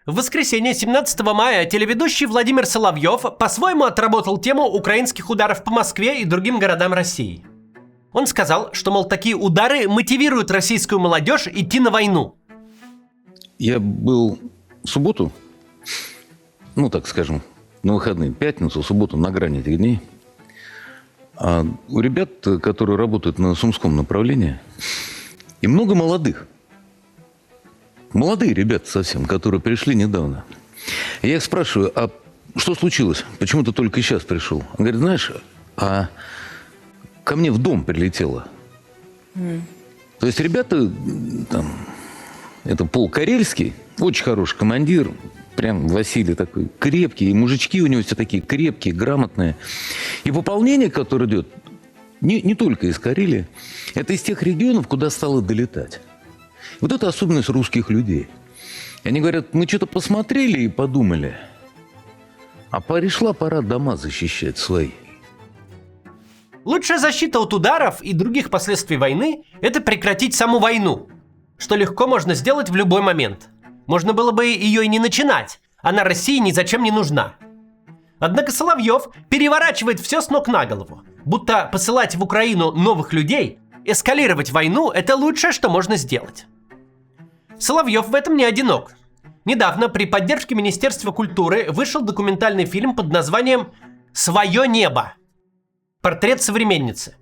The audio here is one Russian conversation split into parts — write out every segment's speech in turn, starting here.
В воскресенье 17 мая телеведущий Владимир Соловьев по-своему отработал тему украинских ударов по Москве и другим городам России. Он сказал, что, мол, такие удары мотивируют российскую молодежь идти на войну. Я был в субботу, так скажем, на выходные, пятницу, субботу, на грани этих дней. А у ребят, которые работают на Сумском направлении, и много молодых. Молодые ребята совсем, которые пришли недавно. Я их спрашиваю, а что случилось? Почему ты только сейчас пришел? Он говорит, знаешь, ко мне в дом прилетело. То есть ребята, это полк Карельский, очень хороший командир, прям Василий такой крепкий, и мужички у него все такие крепкие, грамотные. И пополнение, которое идет, не только из Карелии, это из тех регионов, куда стало долетать. Вот это особенность русских людей. И они говорят, мы что-то посмотрели и подумали, а пришла пора дома защищать свои. Лучшая защита от ударов и других последствий войны – это прекратить саму войну, что легко можно сделать в любой момент. Можно было бы ее и не начинать, она России ни зачем не нужна. Однако Соловьев переворачивает все с ног на голову, будто посылать в Украину новых людей, эскалировать войну – это лучшее, что можно сделать. Соловьев в этом не одинок. Недавно при поддержке Министерства культуры вышел документальный фильм под названием «Свое небо. Портрет современницы».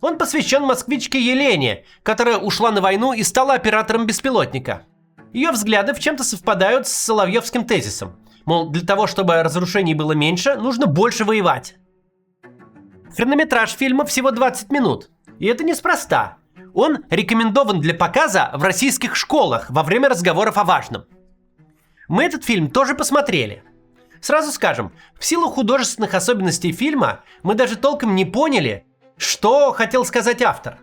Он посвящен москвичке Елене, которая ушла на войну и стала оператором беспилотника. Ее взгляды в чем-то совпадают с соловьевским тезисом. Мол, для того, чтобы разрушений было меньше, нужно больше воевать. Хронометраж фильма всего 20 минут. И это неспроста. Он рекомендован для показа в российских школах во время разговоров о важном. Мы этот фильм тоже посмотрели. Сразу скажем, в силу художественных особенностей фильма мы даже толком не поняли, что хотел сказать автор.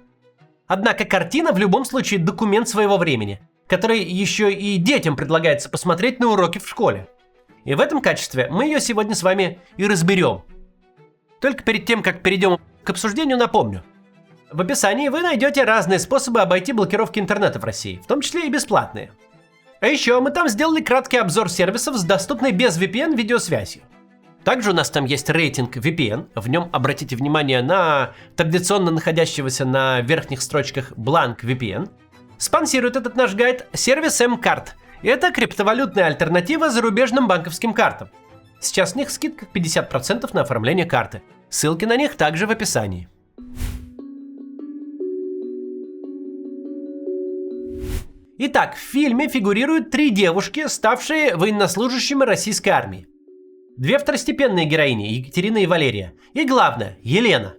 Однако картина в любом случае документ своего времени, который еще и детям предлагается посмотреть на уроке в школе. И в этом качестве мы ее сегодня с вами и разберем. Только перед тем, как перейдем к обсуждению, напомню. В описании вы найдете разные способы обойти блокировки интернета в России, в том числе и бесплатные. А еще мы там сделали краткий обзор сервисов с доступной без VPN видеосвязью. Также у нас там есть рейтинг VPN, в нем обратите внимание на традиционно находящегося на верхних строчках бланк VPN. Спонсирует этот наш гайд сервис M-Card. Это криптовалютная альтернатива зарубежным банковским картам. Сейчас у них скидка 50% на оформление карты. Ссылки на них также в описании. Итак, в фильме фигурируют 3 девушки, ставшие военнослужащими российской армии. 2 второстепенные героини, Екатерина и Валерия. И главное, Елена.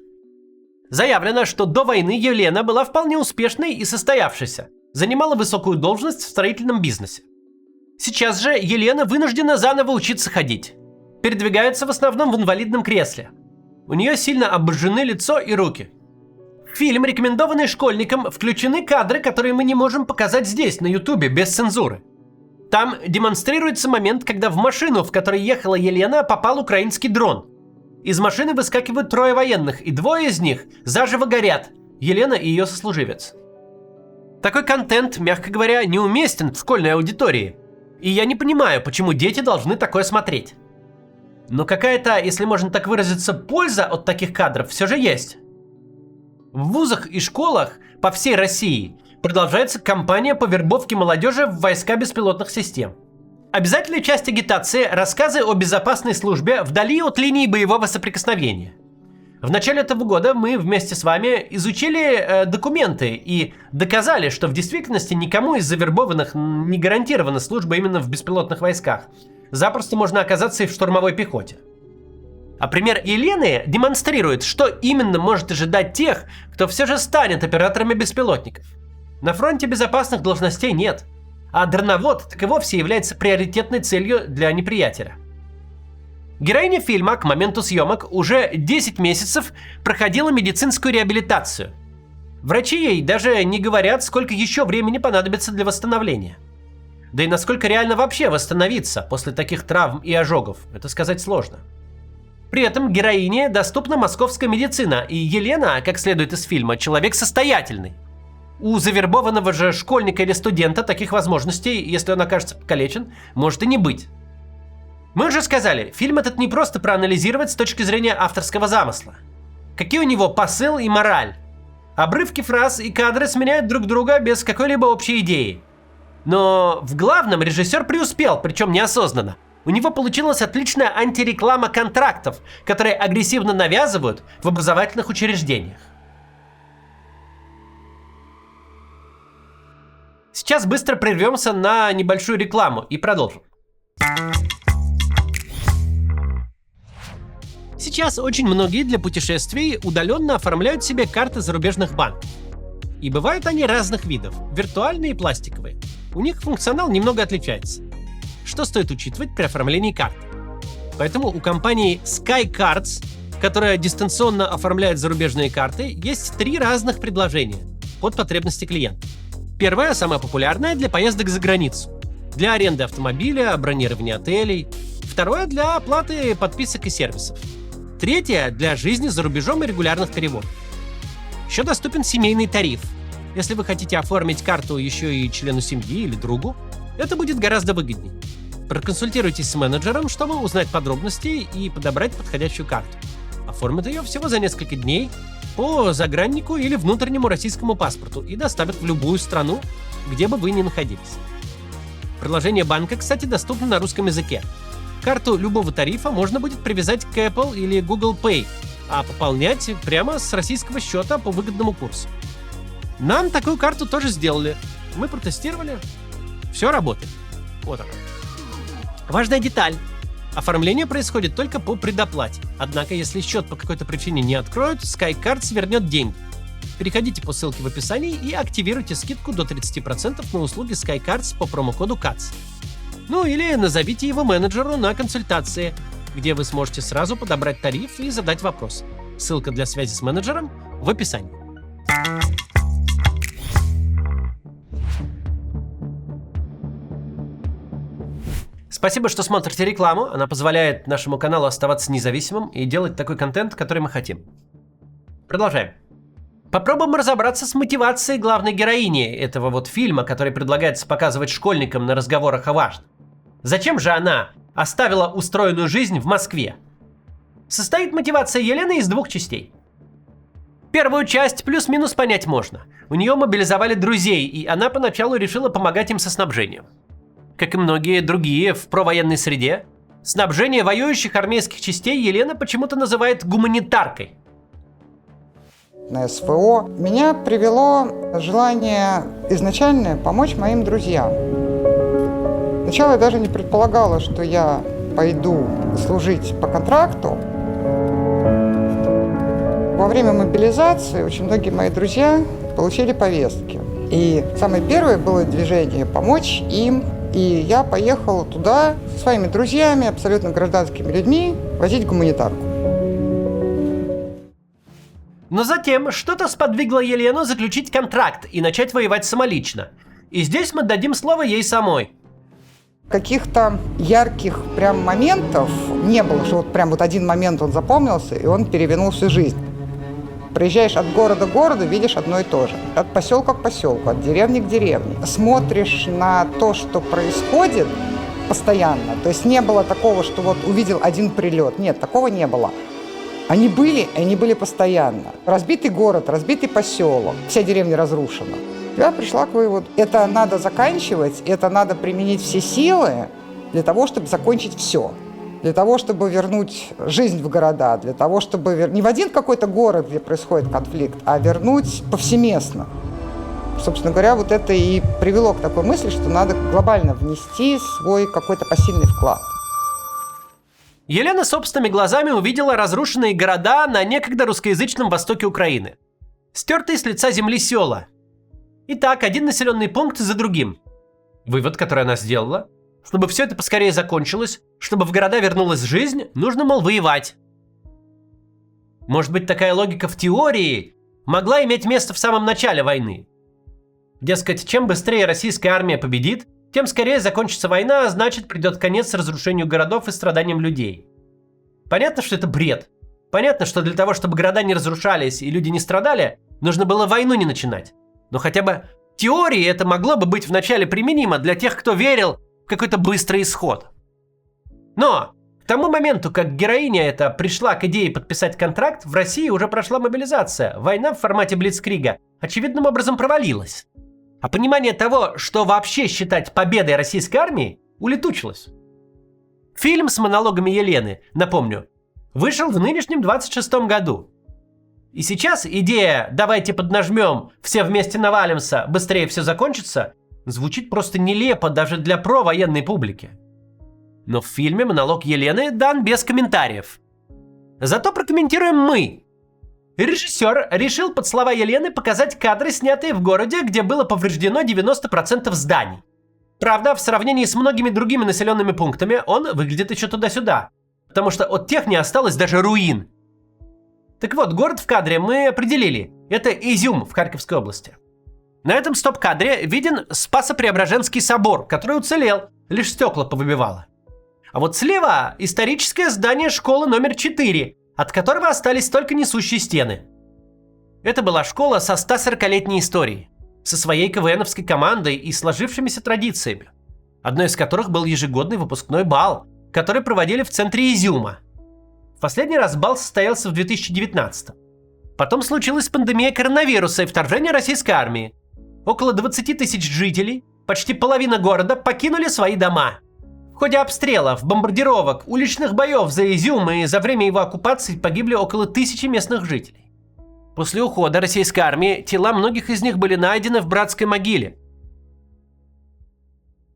Заявлено, что до войны Елена была вполне успешной и состоявшейся, занимала высокую должность в строительном бизнесе. Сейчас же Елена вынуждена заново учиться ходить. Передвигается в основном в инвалидном кресле. У нее сильно обожжены лицо и руки. В фильм, рекомендованный школьникам, включены кадры, которые мы не можем показать здесь, на Ютубе, без цензуры. Там демонстрируется момент, когда в машину, в которой ехала Елена, попал украинский дрон. Из машины выскакивают 3 военных, и 2 из них заживо горят. Елена и ее сослуживец. Такой контент, мягко говоря, неуместен в школьной аудитории. И я не понимаю, почему дети должны такое смотреть. Но какая-то, если можно так выразиться, польза от таких кадров все же есть. В вузах и школах по всей России продолжается кампания по вербовке молодежи в войска беспилотных систем. Обязательная часть агитации – рассказы о безопасной службе вдали от линии боевого соприкосновения. В начале этого года мы вместе с вами изучили документы и доказали, что в действительности никому из завербованных не гарантирована служба именно в беспилотных войсках. Запросто можно оказаться и в штурмовой пехоте. А пример Елены демонстрирует, что именно может ожидать тех, кто все же станет операторами беспилотников. На фронте безопасных должностей нет, а дроновод так и вовсе является приоритетной целью для неприятеля. Героиня фильма к моменту съемок уже 10 месяцев проходила медицинскую реабилитацию. Врачи ей даже не говорят, сколько еще времени понадобится для восстановления. Да и насколько реально вообще восстановиться после таких травм и ожогов, это сказать сложно. При этом героине доступна московская медицина, и Елена, как следует из фильма, человек состоятельный. У завербованного же школьника или студента таких возможностей, если он окажется покалечен, может и не быть. Мы уже сказали, фильм этот не просто проанализировать с точки зрения авторского замысла. Какие у него посыл и мораль? Обрывки фраз и кадры сменяют друг друга без какой-либо общей идеи. Но в главном режиссер преуспел, причем неосознанно. У него получилась отличная антиреклама контрактов, которые агрессивно навязывают в образовательных учреждениях. Сейчас быстро прервемся на небольшую рекламу и продолжим. Сейчас очень многие для путешествий удаленно оформляют себе карты зарубежных банков. И бывают они разных видов, виртуальные и пластиковые. У них функционал немного отличается. Что стоит учитывать при оформлении карты? Поэтому у компании SkyCards, которая дистанционно оформляет зарубежные карты, есть 3 разных предложения под потребности клиента. Первое, самое популярное, для поездок за границу. Для аренды автомобиля, бронирования отелей. Второе, для оплаты подписок и сервисов. Третье, для жизни за рубежом и регулярных переводов. Еще доступен семейный тариф. Если вы хотите оформить карту еще и члену семьи или другу, это будет гораздо выгоднее. Проконсультируйтесь с менеджером, чтобы узнать подробности и подобрать подходящую карту. Оформят ее всего за несколько дней по заграннику или внутреннему российскому паспорту и доставят в любую страну, где бы вы ни находились. Приложение банка, кстати, доступно на русском языке. Карту любого тарифа можно будет привязать к Apple или Google Pay, а пополнять прямо с российского счета по выгодному курсу. Нам такую карту тоже сделали. Мы протестировали. Все работает. Вот она. Важная деталь. Оформление происходит только по предоплате. Однако, если счет по какой-то причине не откроют, SkyCards вернет деньги. Переходите по ссылке в описании и активируйте скидку до 30% на услуги SkyCards по промокоду CATS. Ну или назовите его менеджеру на консультации, где вы сможете сразу подобрать тариф и задать вопрос. Ссылка для связи с менеджером в описании. Спасибо, что смотрите рекламу. Она позволяет нашему каналу оставаться независимым и делать такой контент, который мы хотим. Продолжаем. Попробуем разобраться с мотивацией главной героини этого вот фильма, который предлагается показывать школьникам на разговорах о важном. Зачем же она оставила устроенную жизнь в Москве? Состоит мотивация Елены из 2 частей. Первую часть плюс-минус понять можно. У нее мобилизовали друзей, и она поначалу решила помогать им со снабжением. Как и многие другие в провоенной среде, снабжение воюющих армейских частей Елена почему-то называет гуманитаркой. На СВО меня привело желание изначально помочь моим друзьям. Сначала я даже не предполагала, что я пойду служить по контракту. Во время мобилизации очень многие мои друзья получили повестки. И самое первое было движение помочь им. И я поехала туда со своими друзьями, абсолютно гражданскими людьми, возить гуманитарку. Но затем что-то сподвигло Елену заключить контракт и начать воевать самолично. И здесь мы дадим слово ей самой. Каких-то ярких прям моментов не было, что вот прям вот один момент он запомнился, и он перевернул всю жизнь. Приезжаешь от города к городу, видишь одно и то же. От поселка к поселку, от деревни к деревне. Смотришь на то, что происходит постоянно. То есть не было такого, что вот увидел один прилет. Нет, такого не было. Они были постоянно. Разбитый город, разбитый поселок, вся деревня разрушена. Я пришла к выводу, это надо заканчивать, это надо применить все силы для того, чтобы закончить все. Для того, чтобы вернуть жизнь в города, для того, чтобы не в один какой-то город, где происходит конфликт, а вернуть повсеместно. Собственно говоря, вот это и привело к такой мысли, что надо глобально внести свой какой-то посильный вклад. Елена собственными глазами увидела разрушенные города на некогда русскоязычном востоке Украины. Стертые с лица земли села. Итак, один населенный пункт за другим. Вывод, который она сделала: чтобы все это поскорее закончилось, чтобы в города вернулась жизнь, нужно, мол, воевать. Может быть, такая логика в теории могла иметь место в самом начале войны. Дескать, чем быстрее российская армия победит, тем скорее закончится война, а значит, придет конец разрушению городов и страданиям людей. Понятно, что это бред. Понятно, что для того, чтобы города не разрушались и люди не страдали, нужно было войну не начинать. Но хотя бы в теории это могло бы быть вначале применимо для тех, кто верил в какой-то быстрый исход. Но к тому моменту, как героиня эта пришла к идее подписать контракт, в России уже прошла мобилизация. Война в формате Блицкрига очевидным образом провалилась. А понимание того, что вообще считать победой российской армии, улетучилось. Фильм с монологами Елены, напомню, вышел в нынешнем 26-м году. И сейчас идея «давайте поднажмем, все вместе навалимся, быстрее все закончится» звучит просто нелепо даже для провоенной публики. Но в фильме монолог Елены дан без комментариев. Зато прокомментируем мы. Режиссер решил под слова Елены показать кадры, снятые в городе, где было повреждено 90% зданий. Правда, в сравнении с многими другими населенными пунктами он выглядит еще туда-сюда, потому что от тех не осталось даже руин. Так вот, город в кадре мы определили. Это Изюм в Харьковской области. На этом стоп-кадре виден Спасо-Преображенский собор, который уцелел, лишь стекла повыбивало. А вот слева историческое здание школы номер 4, от которого остались только несущие стены. Это была школа со 140-летней историей, со своей КВНовской командой и сложившимися традициями, одной из которых был ежегодный выпускной бал, который проводили в центре Изюма. В последний раз бал состоялся в 2019. Потом случилась пандемия коронавируса и вторжение российской армии. Около 20 тысяч жителей, почти половина города, покинули свои дома. В ходе обстрелов, бомбардировок, уличных боев за Изюм и за время его оккупации погибли около 1000 местных жителей. После ухода российской армии тела многих из них были найдены в братской могиле.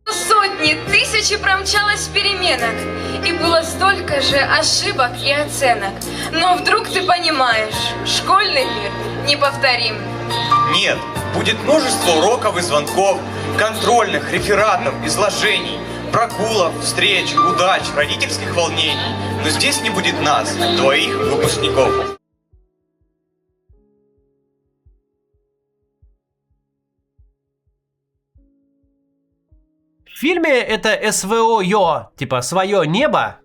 Сотни, тысячи промчалось переменок, и было столько же ошибок и оценок. Но вдруг ты понимаешь, школьный мир неповторим. Нет, будет множество уроков и звонков, контрольных, рефератов, изложений, прогулов, встреч, удач, родительских волнений. Но здесь не будет нас, твоих выпускников. В фильме это СВО, типа «Свое небо»,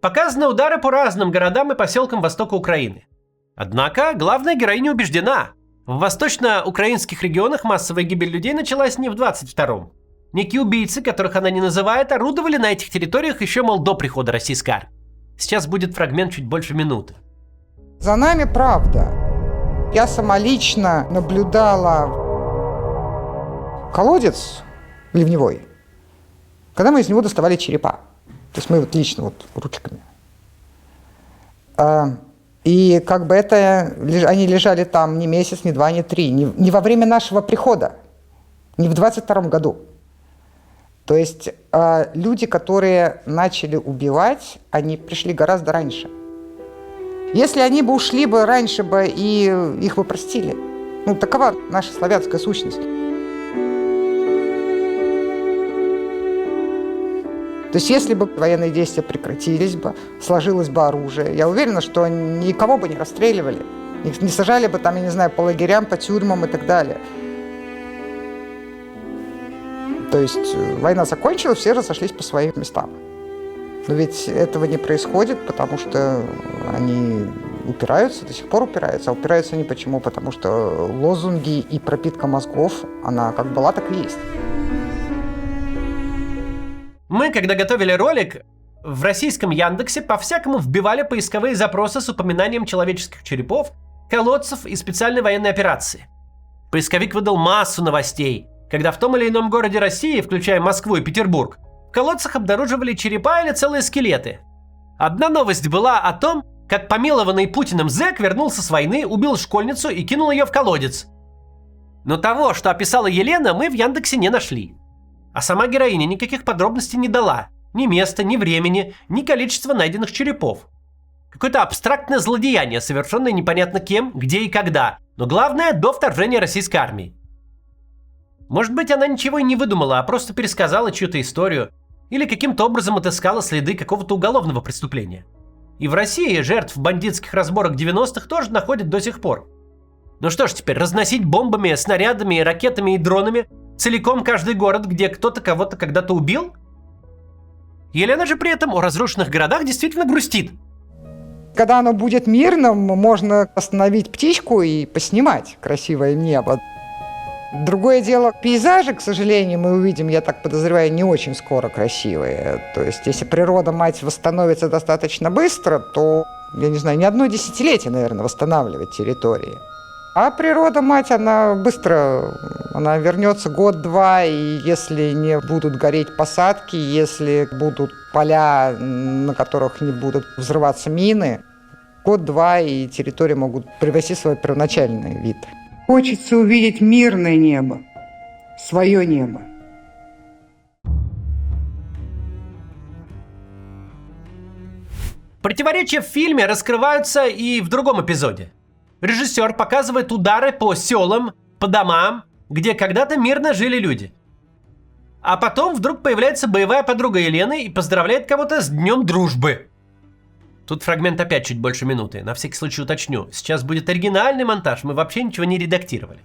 показаны удары по разным городам и поселкам востока Украины. Однако главная героиня убеждена, в восточно-украинских регионах массовая гибель людей началась не в 22-м. Некие убийцы, которых она не называет, орудовали на этих территориях еще, мол, до прихода российской армии. Сейчас будет фрагмент чуть больше минуты. За нами правда. Я сама лично наблюдала колодец ливневой, когда мы из него доставали черепа. То есть мы вот лично вот ручками. И как бы это, они лежали там не месяц, не два, не три, не во время нашего прихода, не в 22-м году. То есть люди, которые начали убивать, они пришли гораздо раньше. Если они бы ушли бы раньше бы, и их бы простили. Ну, такова наша славянская сущность. То есть если бы военные действия прекратились бы, сложилось бы оружие, я уверена, что никого бы не расстреливали, их не сажали бы там, я не знаю, по лагерям, по тюрьмам и так далее. То есть война закончилась, все разошлись по своим местам. Но ведь этого не происходит, потому что они упираются, до сих пор упираются. А упираются они почему? Потому что лозунги и пропитка мозгов, она как была, так и есть. Мы, когда готовили ролик, в российском Яндексе по-всякому вбивали поисковые запросы с упоминанием человеческих черепов, колодцев и специальной военной операции. Поисковик выдал массу новостей, когда в том или ином городе России, включая Москву и Петербург, в колодцах обнаруживали черепа или целые скелеты. Одна новость была о том, как помилованный Путиным зэк вернулся с войны, убил школьницу и кинул ее в колодец. Но того, что описала Елена, мы в Яндексе не нашли. А сама героиня никаких подробностей не дала. Ни места, ни времени, ни количества найденных черепов. Какое-то абстрактное злодеяние, совершенное непонятно кем, где и когда. Но главное, до вторжения российской армии. Может быть, она ничего и не выдумала, а просто пересказала чью-то историю. Или каким-то образом отыскала следы какого-то уголовного преступления. И в России жертв бандитских разборок 90-х тоже находят до сих пор. Ну что ж теперь, разносить бомбами, снарядами, ракетами и дронами целиком каждый город, где кто-то кого-то когда-то убил? Елена же при этом о разрушенных городах действительно грустит. Когда оно будет мирным, можно остановить птичку и поснимать красивое небо. Другое дело, пейзажи, к сожалению, мы увидим, я так подозреваю, не очень скоро красивые. То есть, если природа-мать восстановится достаточно быстро, то, я не знаю, не одно десятилетие, наверное, восстанавливать территории. А природа-мать, она быстро, она вернется год-два, и если не будут гореть посадки, если будут поля, на которых не будут взрываться мины, год-два, и территории могут привести свой первоначальный вид. Хочется увидеть мирное небо, свое небо. Противоречия в фильме раскрываются и в другом эпизоде. Режиссер показывает удары по селам, по домам, где когда-то мирно жили люди. А потом вдруг появляется боевая подруга Елены и поздравляет кого-то с Днем Дружбы. Тут фрагмент опять чуть больше минуты. На всякий случай уточню. Сейчас будет оригинальный монтаж, мы вообще ничего не редактировали.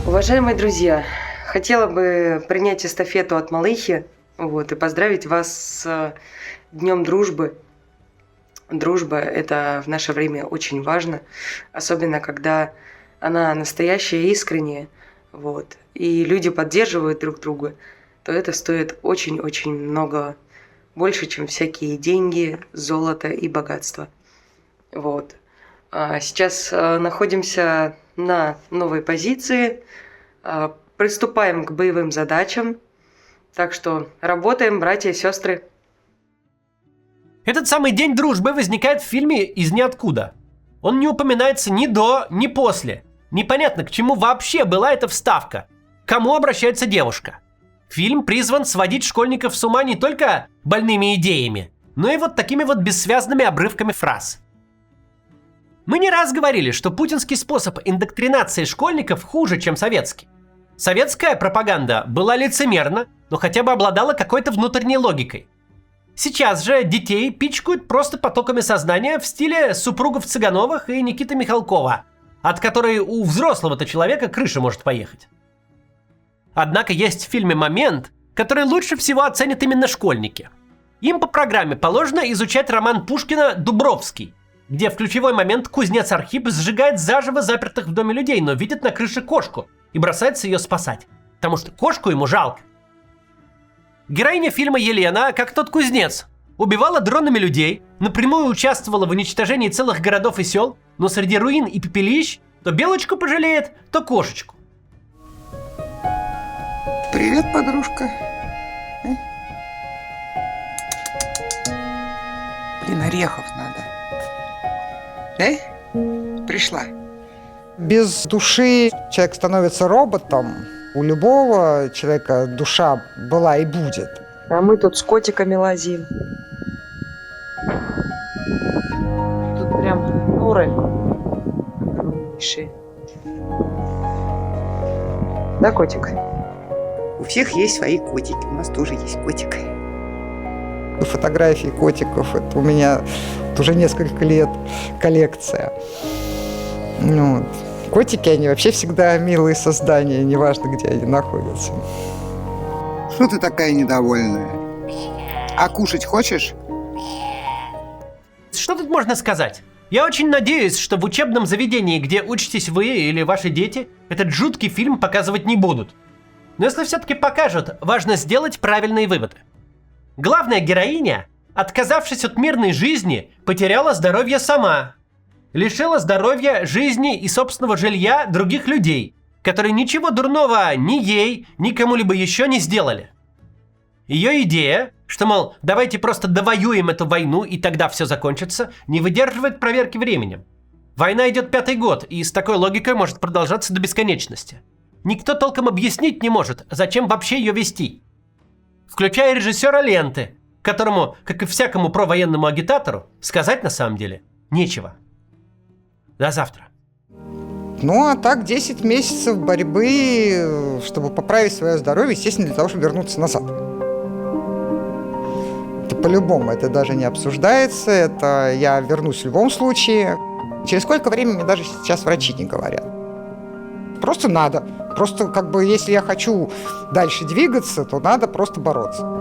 Уважаемые друзья, хотела бы принять эстафету от Малыхи и поздравить вас с Днем Дружбы. Дружба – это в наше время очень важно, особенно когда она настоящая и искренняя, и люди поддерживают друг друга, то это стоит очень-очень много, больше, чем всякие деньги, золото и богатство. Сейчас находимся на новой позиции, приступаем к боевым задачам, так что работаем, братья и сестры. Этот самый День дружбы возникает в фильме из ниоткуда. Он не упоминается ни до, ни после. Непонятно, к чему вообще была эта вставка. К кому обращается девушка. Фильм призван сводить школьников с ума не только больными идеями, но и такими бессвязными обрывками фраз. Мы не раз говорили, что путинский способ индоктринации школьников хуже, чем советский. Советская пропаганда была лицемерна, но хотя бы обладала какой-то внутренней логикой. Сейчас же детей пичкают просто потоками сознания в стиле супругов Цыгановых и Никиты Михалкова, от которой у взрослого-то человека крыша может поехать. Однако есть в фильме момент, который лучше всего оценят именно школьники. Им по программе положено изучать роман Пушкина «Дубровский», где в ключевой момент кузнец Архип сжигает заживо запертых в доме людей, но видит на крыше кошку и бросается ее спасать, потому что кошку ему жалко. Героиня фильма Елена, как тот кузнец, убивала дронами людей, напрямую участвовала в уничтожении целых городов и сел, но среди руин и пепелищ то белочку пожалеет, то кошечку. Привет, подружка. Блин, орехов надо. Пришла. Без души человек становится роботом. У любого человека душа была и будет. А мы тут с котиками лазим. Тут прям норы огромнейшие. Да, котик? У всех есть свои котики. У нас тоже есть котик. Фотографии котиков — это у меня уже несколько лет коллекция. Котики, они вообще всегда милые создания, неважно, где они находятся. Что ты такая недовольная? А кушать хочешь? Что тут можно сказать? Я очень надеюсь, что в учебном заведении, где учитесь вы или ваши дети, этот жуткий фильм показывать не будут. Но если все-таки покажут, важно сделать правильные выводы. Главная героиня, отказавшись от мирной жизни, потеряла здоровье сама. Лишила здоровья, жизни и собственного жилья других людей, которые ничего дурного ни ей, ни кому-либо еще не сделали. Ее идея, что, мол, давайте просто довоюем эту войну и тогда все закончится, не выдерживает проверки временем. Война идет 5-й год, и с такой логикой может продолжаться до бесконечности. Никто толком объяснить не может, зачем вообще ее вести. Включая режиссера ленты, которому, как и всякому провоенному агитатору, сказать на самом деле нечего. До завтра. Ну, а так 10 месяцев борьбы, чтобы поправить свое здоровье, естественно, для того, чтобы вернуться назад. Это по-любому, это даже не обсуждается, это я вернусь в любом случае. Через сколько времени мне даже сейчас врачи не говорят. Просто надо. Просто, как бы, если я хочу дальше двигаться, то надо просто бороться.